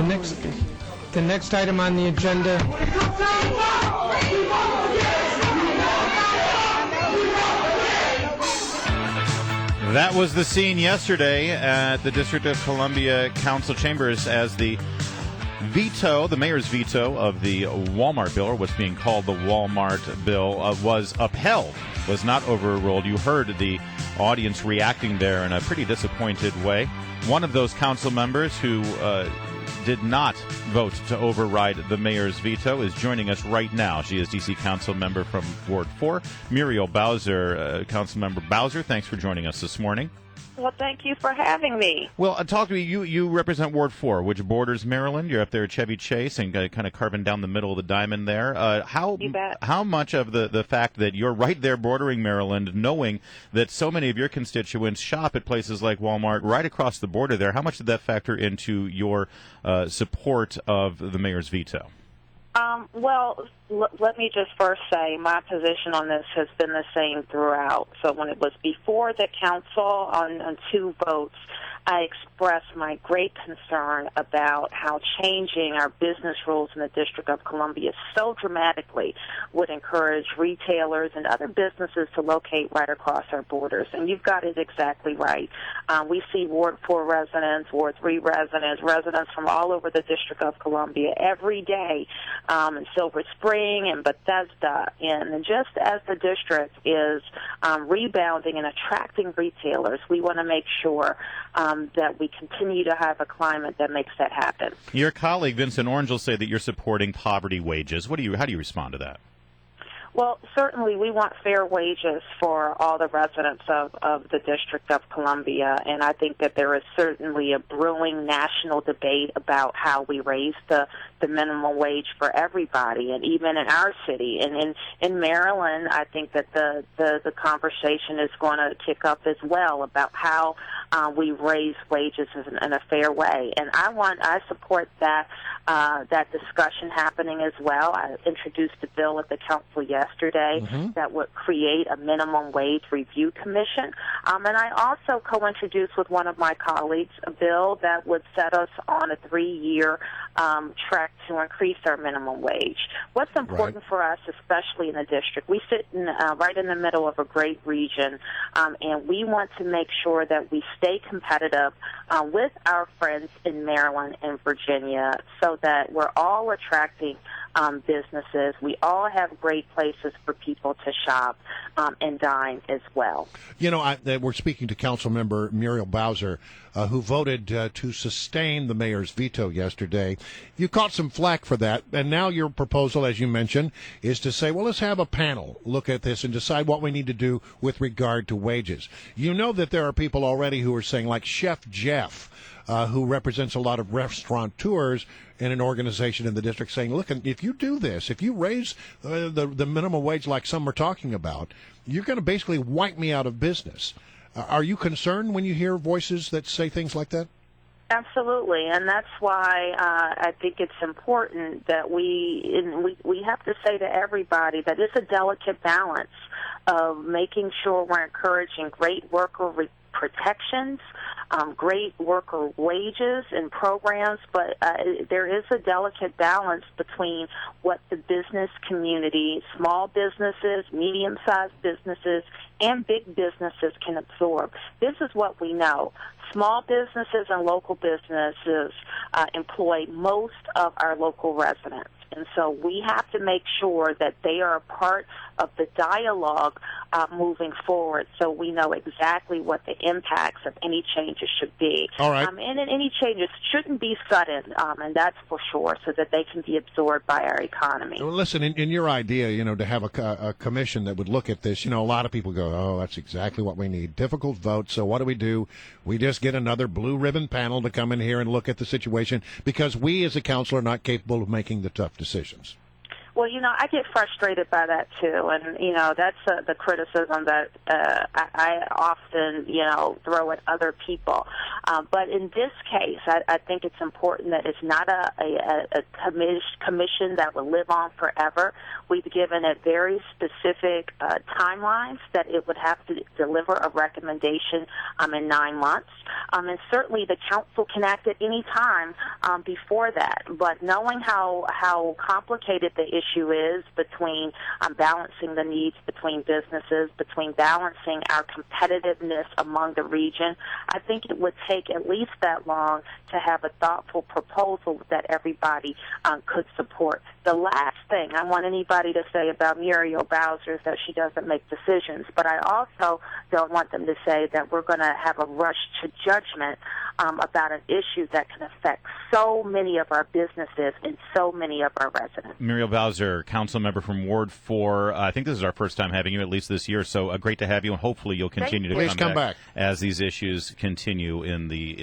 The next item on the agenda. That was the scene yesterday at the District of Columbia Council chambers as the mayor's veto of the Walmart bill, or what's being called the Walmart bill, was upheld, was not overruled. You heard the audience reacting there in a pretty disappointed way. One of those council members who did not vote to override the mayor's veto is joining us right now. She is D.C. Council member from Ward 4, Muriel Bowser. Council member Bowser, thanks for joining us this morning. Well, thank you for having me. Well, talk to me. You represent Ward 4, which borders Maryland. You're up there at Chevy Chase and kind of carving down the middle of the diamond there. You bet. How much of the fact that you're right there bordering Maryland, knowing that so many of your constituents shop at places like Walmart right across the border there, how much did that factor into your support of the mayor's veto? Well, let me just first say my position on this has been the same throughout. So when it was before the council on two votes, I expressed my great concern about how changing our business rules in the District of Columbia so dramatically would encourage retailers and other businesses to locate right across our borders. And you've got it exactly right. We see Ward 4 residents, Ward 3 residents from all over the District of Columbia every day in Silver Spring and Bethesda. And just as the district is rebounding and attracting retailers, we want to make sure that we continue to have a climate that makes that happen. Your colleague, Vincent Orange, will say that you're supporting poverty wages. How do you respond to that? Well, certainly we want fair wages for all the residents of the District of Columbia, and I think that there is certainly a brewing national debate about how we raise the minimum wage for everybody, and even in our city. And in Maryland, I think that the conversation is going to kick up as well about how we raise wages in a fair way. And I support that discussion happening as well. I introduced a bill at the council yesterday that would create a minimum wage review commission. And I also co-introduced with one of my colleagues a bill that would set us on a 3-year track to increase our minimum wage. What's important for us, especially in the district, we sit right in the middle of a great region, and we want to make sure that we stay competitive with our friends in Maryland and Virginia so that we're all attracting businesses. We all have great places for people to shop and dine as well. You know, we're speaking to Councilmember Muriel Bowser, who voted to sustain the mayor's veto yesterday. You caught some flack for that, and now your proposal, as you mentioned, is to say, well, let's have a panel look at this and decide what we need to do with regard to wages. You know that there are people already who are saying, like Chef Jeff, who represents a lot of restaurateurs in an organization in the district, saying, look, if you do this, if you raise the minimum wage like some are talking about, you're going to basically wipe me out of business. Are you concerned when you hear voices that say things like that? Absolutely, and that's why I think it's important that we have to say to everybody that it's a delicate balance of making sure we're encouraging great worker protections, great worker wages and programs, but there is a delicate balance between what the business community, small businesses, medium-sized businesses, and big businesses can absorb. This is what we know. Small businesses and local businesses employ most of our local residents. And so we have to make sure that they are a part of the dialogue moving forward so we know exactly what the impacts of any changes should be. All right. And any changes shouldn't be sudden, and that's for sure, so that they can be absorbed by our economy. Well, listen, in your idea, to have a commission that would look at this, a lot of people go, oh, that's exactly what we need. Difficult vote, so what do? We just get another blue ribbon panel to come in here and look at the situation because we as a council are not capable of making the tough decisions. Well, I get frustrated by that too, and that's the criticism that I often throw at other people. But in this case, I think it's important that it's not a commission that will live on forever. We've given it very specific timelines that it would have to deliver a recommendation in 9 months, and certainly the council can act at any time before that. But knowing how complicated the issue is between balancing the needs between businesses, between balancing our competitiveness among the region, I think it would take at least that long to have a thoughtful proposal that everybody could support. The last thing I want anybody to say about Muriel Bowser is that she doesn't make decisions, but I also don't want them to say that we're going to have a rush to judgment about an issue that can affect so many of our businesses and so many of our residents. Muriel Bowser, council member from Ward 4. I think this is our first time having you, at least this year, so great to have you, and hopefully you'll continue to come back as these issues continue in the